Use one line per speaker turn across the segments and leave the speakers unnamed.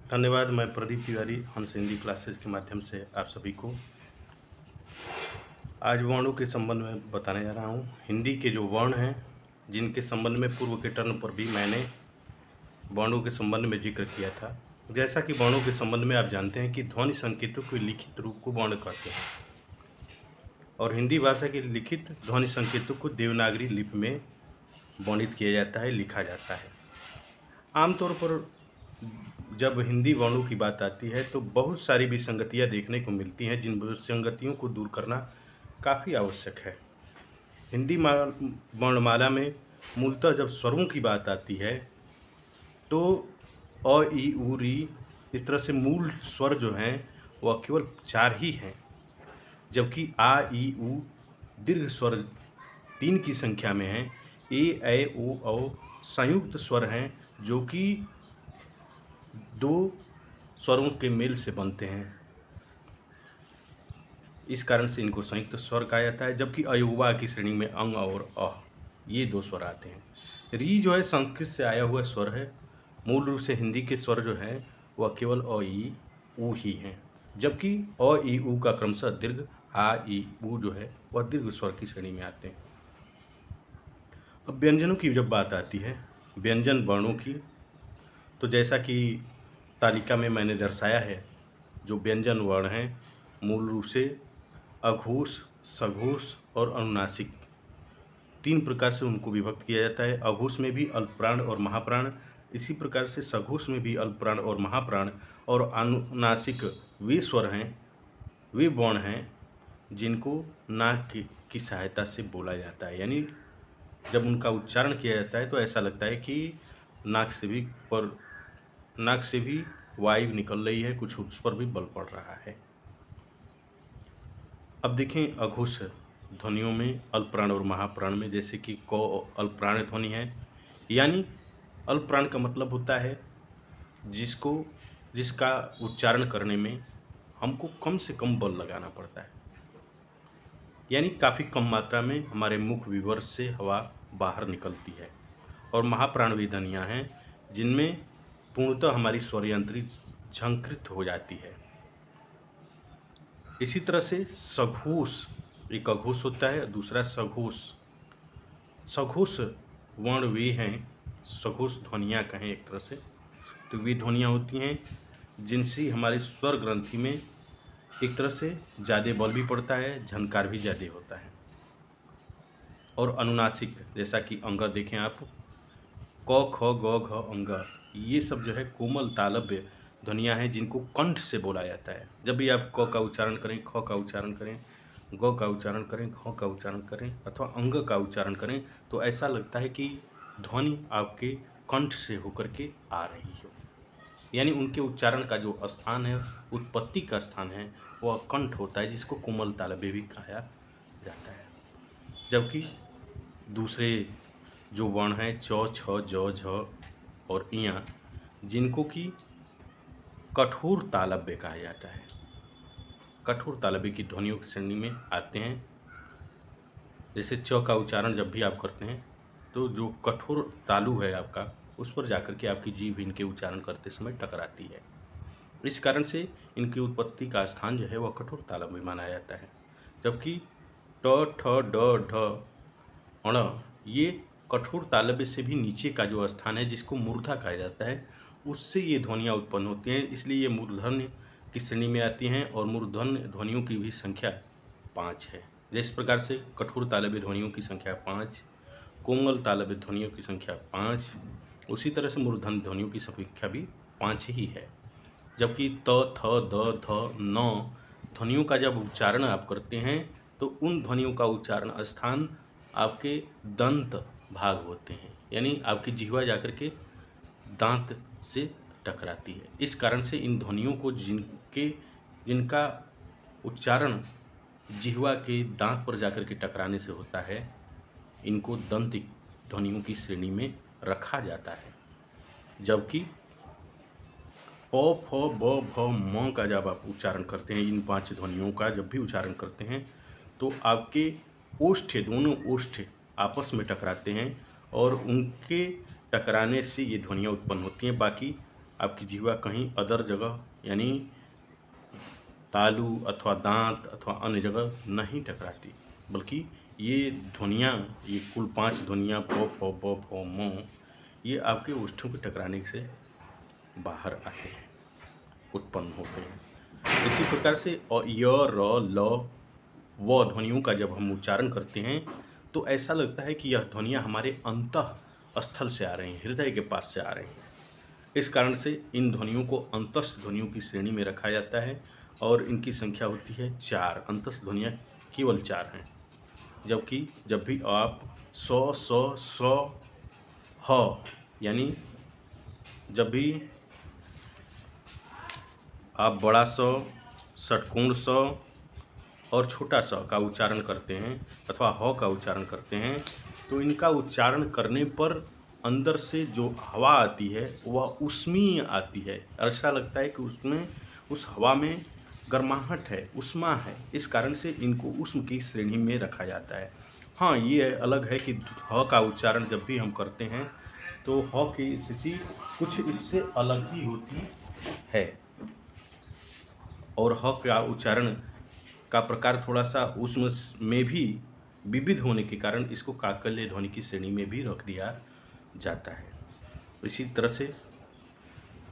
धन्यवाद। मैं प्रदीप तिवारी हंस हिंदी क्लासेस के माध्यम से आप सभी को आज वर्णों के संबंध में बताने जा रहा हूँ। हिंदी के जो वर्ण हैं, जिनके संबंध में पूर्व के टर्न पर भी मैंने वर्णों के संबंध में जिक्र किया था। जैसा कि वर्णों के संबंध में आप जानते हैं कि ध्वनि संकेतों के लिखित रूप को वर्ण कहते हैं और हिंदी भाषा के लिखित ध्वनि संकेतों को देवनागरी लिपि में वर्णित किया जाता है, लिखा जाता है। आमतौर पर जब हिंदी वर्णों की बात आती है तो बहुत सारी विसंगतियाँ देखने को मिलती हैं, जिन विसंगतियों को दूर करना काफ़ी आवश्यक है। हिंदी वर्णमाला में मूलतः जब स्वरों की बात आती है तो अ, ई, उ, री इस तरह से मूल स्वर जो हैं वह केवल 4 ही हैं, जबकि आ, ई, उ दीर्घ स्वर 3 की संख्या में हैं। ए, ऐ, ओ, औ संयुक्त स्वर हैं जो कि 2 स्वरों के मेल से बनते हैं। इस कारण से इनको संयुक्त स्वर कहा जाता है, जबकि अयुवा की श्रेणी में अंग और ये 2 स्वर आते हैं। री जो है संस्कृत से आया हुआ स्वर है। मूल रूप से हिंदी के स्वर जो हैं वह केवल अ, ई, उ ही हैं, जबकि अ, ई, उ का क्रमशः दीर्घ आ, ई, उ जो है वह दीर्घ स्वर की श्रेणी में आते हैं। अब व्यंजनों की जब बात आती है, व्यंजन वर्णों की, तो जैसा कि तालिका में मैंने दर्शाया है, जो व्यंजन वर्ण हैं मूल रूप से अघोष, सघोष और अनुनासिक 3 प्रकार से उनको विभक्त किया जाता है। अघोष में भी अल्पप्राण और महाप्राण, इसी प्रकार से सघोष में भी अल्पप्राण और महाप्राण, और अनुनासिक वे स्वर हैं, वे वर्ण हैं जिनको नाक की सहायता से बोला जाता है। यानी जब उनका उच्चारण किया जाता है तो ऐसा लगता है कि नाक से भी वायु निकल रही है, कुछ उस पर भी बल पड़ रहा है। अब देखें अघोष ध्वनियों में अल्पप्राण और महाप्राण में, जैसे कि क अल्पप्राण ध्वनि है, यानी अल्पप्राण का मतलब होता है जिसका उच्चारण करने में हमको कम से कम बल लगाना पड़ता है, यानी काफ़ी कम मात्रा में हमारे मुख विवर से हवा बाहर निकलती है। और महाप्राण वे ध्वनियाँ हैं जिनमें पूर्णतः हमारी स्वरयंत्री झंकृत हो जाती है। इसी तरह से सघोष, एक अघोष होता है, दूसरा सघोष। सघोष वर्ण वे हैं, सघोष ध्वनियाँ कहें एक तरह से, तो वे ध्वनियाँ होती हैं जिनसे हमारे स्वर ग्रंथि में एक तरह से ज़्यादा बल भी पड़ता है, झनकार भी ज़्यादा होता है। और अनुनासिक, जैसा कि अंग देखें आप, क, ख, ग, घ, अंग, ये सब जो है कोमल तालव्य ध्वनियाँ हैं जिनको कंठ से बोला जाता है। जब भी आप क का उच्चारण करें, ख का उच्चारण करें, ग का उच्चारण करें, घ का उच्चारण करें अथवा अंग का उच्चारण करें तो ऐसा लगता है कि ध्वनि आपके कंठ से होकर के आ रही हो। यानी उनके उच्चारण का जो स्थान है, उत्पत्ति का स्थान है, वह कंठ होता है, जिसको कोमल तालव्य भी कहा जाता है। जबकि दूसरे जो वर्ण हैं च, छ, ज, झ और इयाँ, जिनको कि कठोर तालव्य कहा जाता है, कठोर तालव्य की ध्वनियों की श्रेणी में आते हैं। जैसे च का उच्चारण जब भी आप करते हैं तो जो कठोर तालु है आपका, उस पर जाकर के आपकी जीभ इनके उच्चारण करते समय टकराती है। इस कारण से इनकी उत्पत्ति का स्थान जो है वह कठोर तालव्य माना जाता है। जबकि ट, ठ, ड, ढ, अण, ये कठोर तालव्य से भी नीचे का जो स्थान है, जिसको मूर्धा कहा जाता है, उससे ये ध्वनियाँ उत्पन्न होती हैं, इसलिए ये मूर्धन्य की श्रेणी में आती हैं। और मूर्धन्य ध्वनियों की भी संख्या 5 है। जिस प्रकार से कठोर तालव्य ध्वनियों की संख्या 5, कोमल तालव्य ध्वनियों की संख्या 5, उसी तरह से मूर्धन्य ध्वनियों की संख्या भी 5 ही है। जबकि त, थ, द, ध, न ध्वनियों का जब उच्चारण आप करते हैं तो उन ध्वनियों का उच्चारण स्थान आपके दंत भाग होते हैं, यानी आपकी जिह्वा जाकर के दांत से टकराती है। इस कारण से इन ध्वनियों को जिनका उच्चारण जिह्वा के दांत पर जाकर के टकराने से होता है, इनको दंत ध्वनियों की श्रेणी में रखा जाता है। जबकि प, फ, ब, भ, म का जब आप उच्चारण करते हैं, इन 5 ध्वनियों का जब भी उच्चारण करते हैं तो आपके ओष्ठ, दोनों ओष्ठ आपस में टकराते हैं और उनके टकराने से ये ध्वनियाँ उत्पन्न होती हैं। बाकी आपकी जीवा कहीं अदर जगह यानी तालु अथवा दांत अथवा अन्य जगह नहीं टकराती, बल्कि ये ध्वनियाँ, ये कुल 5 ध्वनियाँ प फ ब भ म, ये आपके ओष्ठों के टकराने से बाहर आते हैं, उत्पन्न होते हैं। इसी प्रकार से य, र, ल, व ध्वनियों का जब हम उच्चारण करते हैं तो ऐसा लगता है कि यह ध्वनियाँ हमारे अंतः स्थल से आ रही हैं, हृदय के पास से आ रही हैं। इस कारण से इन ध्वनियों को अंतस्थ ध्वनियों की श्रेणी में रखा जाता है और इनकी संख्या होती है 4। अंतस्थ ध्वनियाँ केवल 4 हैं। जबकि जब भी आप स, ह यानी जब भी आप बड़ा स, षटकोण स और छोटा स का उच्चारण करते हैं अथवा ह का उच्चारण करते हैं, तो इनका उच्चारण करने पर अंदर से जो हवा आती है वह ऊष्मीय आती है। ऐसा लगता है कि उसमें, उस हवा में गर्माहट है, ऊष्मा है। इस कारण से इनको ऊष्म की श्रेणी में रखा जाता है। हाँ, ये अलग है कि ह का उच्चारण जब भी हम करते हैं तो ह की स्थिति कुछ इससे अलग ही होती है और ह का उच्चारण का प्रकार थोड़ा सा ऊष्म में भी विविध होने के कारण इसको काकल्य ध्वनि की श्रेणी में भी रख दिया जाता है। इसी तरह से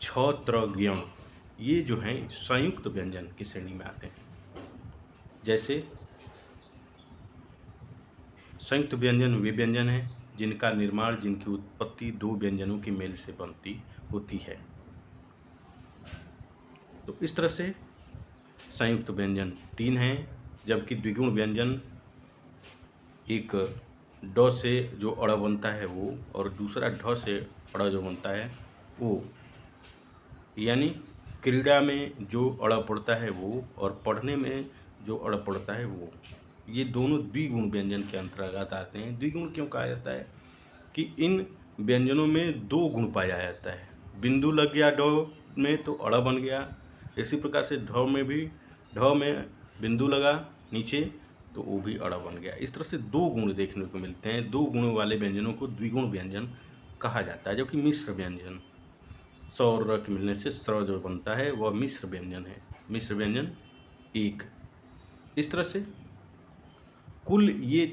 छ, त्र, ज्ञ ये जो हैं संयुक्त व्यंजन की श्रेणी में आते हैं। जैसे संयुक्त व्यंजन वे व्यंजन हैं जिनका निर्माण, जिनकी उत्पत्ति 2 व्यंजनों के मेल से बनती होती है। तो इस तरह से संयुक्त व्यंजन 3 हैं, जबकि द्विगुण व्यंजन एक ड से जो अड़ बनता है वो, और दूसरा ढ से अड़ जो बनता है वो, यानी क्रीड़ा में जो अड़ पड़ता है वो और पढ़ने में जो अड़ पड़ता है वो, ये दोनों द्विगुण व्यंजन के अंतर्गत आते हैं। द्विगुण क्यों कहा जाता है कि इन व्यंजनों में 2 गुण पाया जाता है। बिंदु लग गया ड में तो अड़ बन गया, इसी प्रकार से ढ में बिंदु लगा नीचे तो वो भी अड़ बन गया। इस तरह से 2 गुण देखने को मिलते हैं। 2 गुणों वाले व्यंजनों को द्विगुण व्यंजन कहा जाता है। जबकि मिश्र व्यंजन स और र के मिलने से स्र जो बनता है वह मिश्र व्यंजन है। मिश्र व्यंजन 1। इस तरह से कुल ये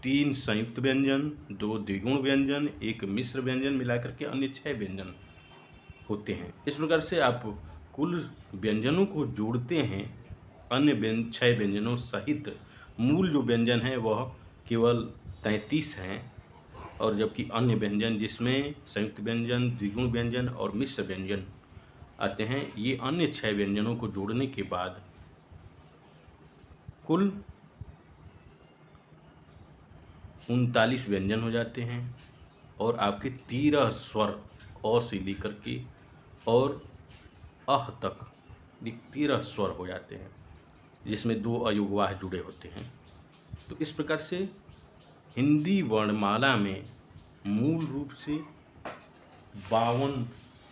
3 संयुक्त व्यंजन, 2 द्विगुण व्यंजन, 1 मिश्र व्यंजन मिलाकर के अन्य 6 व्यंजन होते हैं। इस प्रकार से आप कुल व्यंजनों को जोड़ते हैं अन्य 6 व्यंजनों सहित। मूल जो व्यंजन है वह केवल 33 हैं, और जबकि अन्य व्यंजन जिसमें संयुक्त व्यंजन, द्विगुण व्यंजन और मिश्र व्यंजन आते हैं, ये अन्य 6 व्यंजनों को जोड़ने के बाद कुल 39 व्यंजन हो जाते हैं और आपके 13 स्वर अ से लेकर के और अह तक 13 स्वर हो जाते हैं, जिसमें 2 अयोगवाह जुड़े होते हैं। तो इस प्रकार से हिंदी वर्णमाला में मूल रूप से 52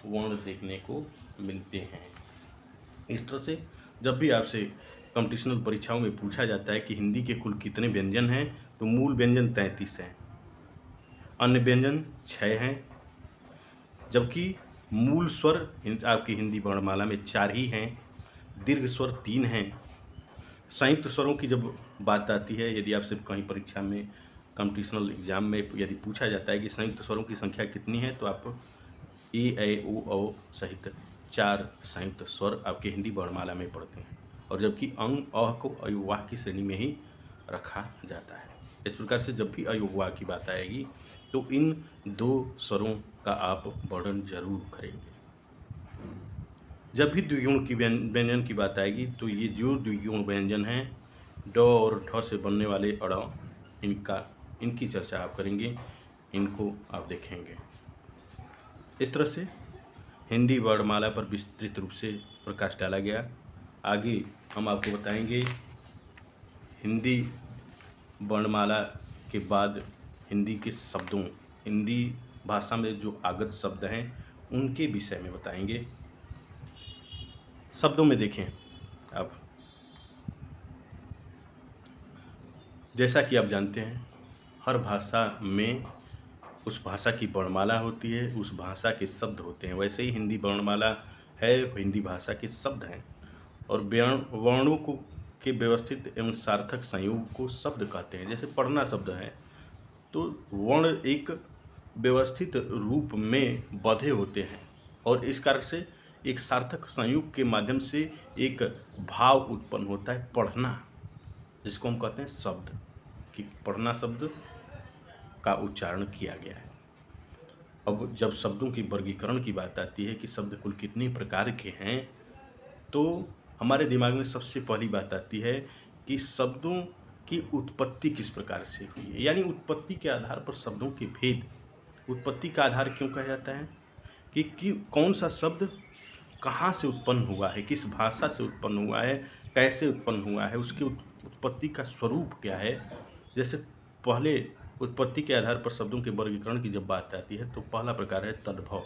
वर्ण देखने को मिलते हैं। इस तरह से जब भी आपसे कॉम्पिटिशनल परीक्षाओं में पूछा जाता है कि हिंदी के कुल कितने व्यंजन हैं, तो मूल व्यंजन 33 हैं, अन्य व्यंजन 6 हैं, जबकि मूल स्वर आपकी हिंदी वर्णमाला में 4 ही हैं, दीर्घ स्वर 3 हैं। संयुक्त स्वरों की जब बात आती है, यदि आपसे कहीं परीक्षा में कॉम्पिटिशनल एग्जाम में यदि पूछा जाता है कि संयुक्त स्वरों की संख्या कितनी है, तो आप ए, ऐ, ओ, औ सहित 4 संयुक्त स्वर आपके हिंदी वर्णमाला में पढ़ते हैं, और जबकि अंग अ को अयोगवाह की श्रेणी में ही रखा जाता है। इस प्रकार से जब भी अयोगवाह की बात आएगी तो इन 2 स्वरों का आप वर्णन जरूर करेंगे। जब भी द्विगुण की व्यंजन की बात आएगी तो ये जो द्विगुण व्यंजन हैं, ड और ढ से बनने वाले अड़, इनकी चर्चा आप करेंगे, इनको आप देखेंगे। इस तरह से हिंदी वर्णमाला पर विस्तृत रूप से प्रकाश डाला गया। आगे हम आपको बताएंगे हिंदी वर्णमाला के बाद हिंदी के शब्दों, हिंदी भाषा में जो आगत शब्द हैं उनके विषय में बताएंगे। शब्दों में देखें अब, जैसा कि आप जानते हैं हर भाषा में उस भाषा की वर्णमाला होती है, उस भाषा के शब्द होते हैं। वैसे ही हिंदी वर्णमाला है, हिंदी भाषा के शब्द हैं और वर्णों को के व्यवस्थित एवं सार्थक संयोग को शब्द कहते हैं। जैसे पढ़ना शब्द है तो वर्ण एक व्यवस्थित रूप में बंधे होते हैं और इस कारण से एक सार्थक संयोग के माध्यम से एक भाव उत्पन्न होता है पढ़ना, जिसको हम कहते हैं शब्द, कि पढ़ना शब्द का उच्चारण किया गया है। अब जब शब्दों की वर्गीकरण की बात आती है कि शब्द कुल कितने प्रकार के हैं, तो हमारे दिमाग में सबसे पहली बात आती है कि शब्दों की उत्पत्ति किस प्रकार से हुई है। यानी उत्पत्ति के आधार पर शब्दों के भेद। उत्पत्ति का आधार क्यों कहा जाता है कि कौन सा शब्द कहाँ से उत्पन्न हुआ है, किस भाषा से उत्पन्न हुआ है, कैसे उत्पन्न हुआ है, उसकी उत्पत्ति का स्वरूप क्या है। जैसे पहले उत्पत्ति के आधार पर शब्दों के वर्गीकरण की जब बात आती है तो पहला प्रकार है तद्भव।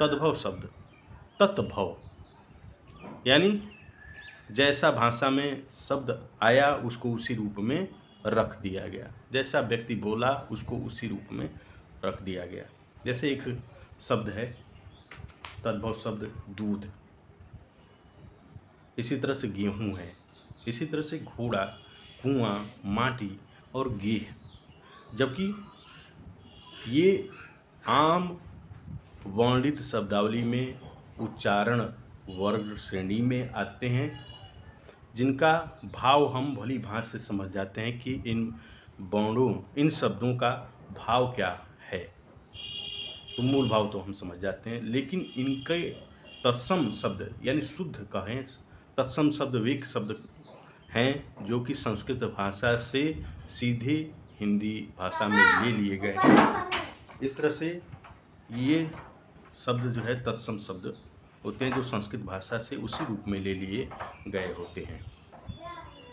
तद्भव शब्द, तत्भव, यानी जैसा भाषा में शब्द आया उसको उसी रूप में रख दिया गया, जैसा व्यक्ति बोला उसको उसी रूप में रख दिया गया। जैसे एक शब्द है तद्भव शब्द दूध, इसी तरह से गेहूं है, इसी तरह से घोड़ा, कुआं, माटी और गेह। जबकि ये आम वर्णित शब्दावली में उच्चारण वर्ग श्रेणी में आते हैं, जिनका भाव हम भली भांति से समझ जाते हैं कि इन वर्णों, इन शब्दों का भाव क्या है, तो मूल भाव तो हम समझ जाते हैं। लेकिन इनके तत्सम शब्द यानी शुद्ध कहें तत्सम शब्द वे शब्द हैं जो कि संस्कृत भाषा से सीधे हिंदी भाषा में ले लिए गए हैं। इस तरह से ये शब्द जो है तत्सम शब्द होते हैं जो संस्कृत भाषा से उसी रूप में ले लिए गए होते हैं।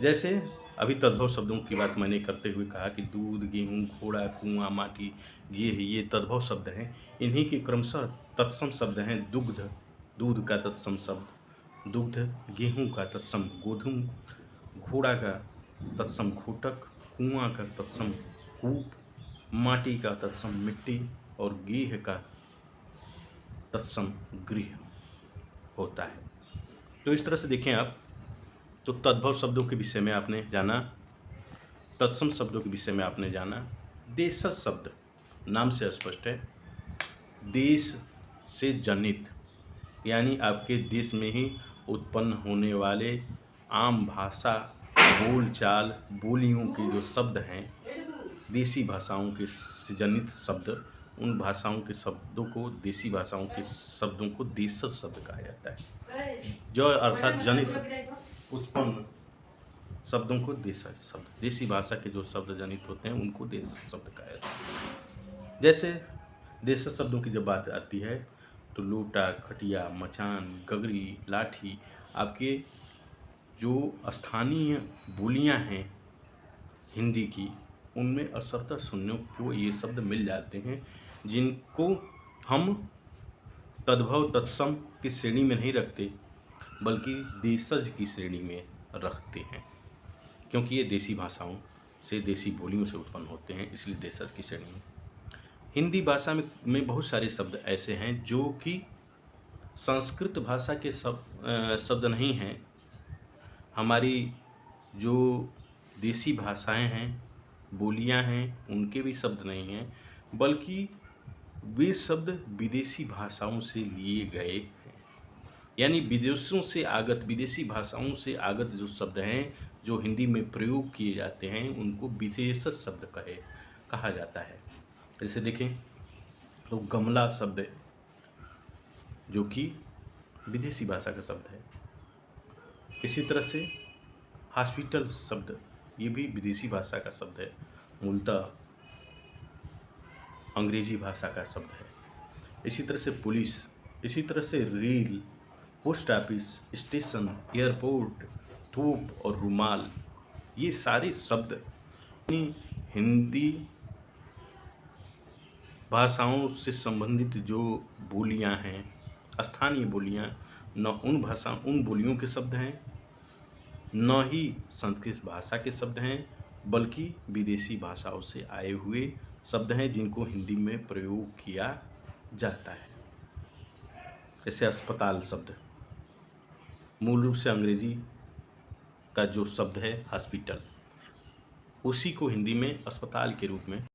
जैसे अभी तद्भव शब्दों की बात मैंने करते हुए कहा कि दूध, गेहूँ, घोड़ा, कुआं, माटी, ये तद्भव शब्द हैं। इन्हीं के क्रमशः तत्सम शब्द हैं दुग्ध, दूध का तत्सम शब्द दुग्ध, गेहूँ का तत्सम गोधूम, घोड़ा का तत्सम घोटक, कुआं का तत्सम कूप, माटी का तत्सम मिट्टी और गेह का तत्सम गृह होता है। तो इस तरह से देखें आप, तो तद्भव शब्दों के विषय में आपने जाना, तत्सम शब्दों के विषय में आपने जाना। देशज शब्द नाम से स्पष्ट है, देश से जनित, यानी आपके देश में ही उत्पन्न होने वाले आम भाषा, बोलचाल, बोलियों के जो शब्द हैं, देसी भाषाओं के से जनित शब्द, उन भाषाओं के शब्दों को, देसी भाषाओं के शब्दों को देशज शब्द कहा जाता है। जो अर्थात जनित उत्पन्न शब्दों को देशज शब्द, देसी भाषा के जो शब्द जनित होते हैं उनको देशज शब्द कहा जाता है। जैसे देशज शब्दों की जब बात आती है तो लोटा, खटिया, मचान, गगरी, लाठी, आपके जो स्थानीय बोलियां हैं हिंदी की, उनमें अक्सरतः सुनने को ये शब्द मिल जाते हैं, जिनको हम तद्भव तत्सम की श्रेणी में नहीं रखते बल्कि देशज की श्रेणी में रखते हैं, क्योंकि ये देसी भाषाओं से, देसी बोलियों से उत्पन्न होते हैं, इसलिए देशज की श्रेणी में। हिंदी भाषा में बहुत सारे शब्द ऐसे हैं जो कि संस्कृत भाषा के शब्द नहीं हैं, हमारी जो देसी भाषाएं हैं, बोलियां हैं, उनके भी शब्द नहीं हैं, बल्कि वे शब्द विदेशी भाषाओं से लिए गए हैं। यानी विदेशों से आगत, विदेशी भाषाओं से आगत जो शब्द हैं जो हिंदी में प्रयोग किए जाते हैं उनको विदेशज शब्द कहा जाता है। जैसे देखें तो गमला शब्द जो कि विदेशी भाषा का शब्द है। इसी तरह से हॉस्पिटल शब्द, ये भी विदेशी भाषा का शब्द है, मूलतः अंग्रेजी भाषा का शब्द है। इसी तरह से पुलिस, इसी तरह से rail, post office, station, airport, तोप और रुमाल, ये सारे शब्द हिंदी भाषाओं से संबंधित जो बोलियां हैं, स्थानीय बोलियां, न उन बोलियों के शब्द हैं, न ही संस्कृत भाषा के शब्द हैं, बल्कि विदेशी भाषाओं से आए हुए शब्द हैं जिनको हिंदी में प्रयोग किया जाता है। जैसे अस्पताल शब्द मूल रूप से अंग्रेजी का जो शब्द है हॉस्पिटल, उसी को हिंदी में अस्पताल के रूप में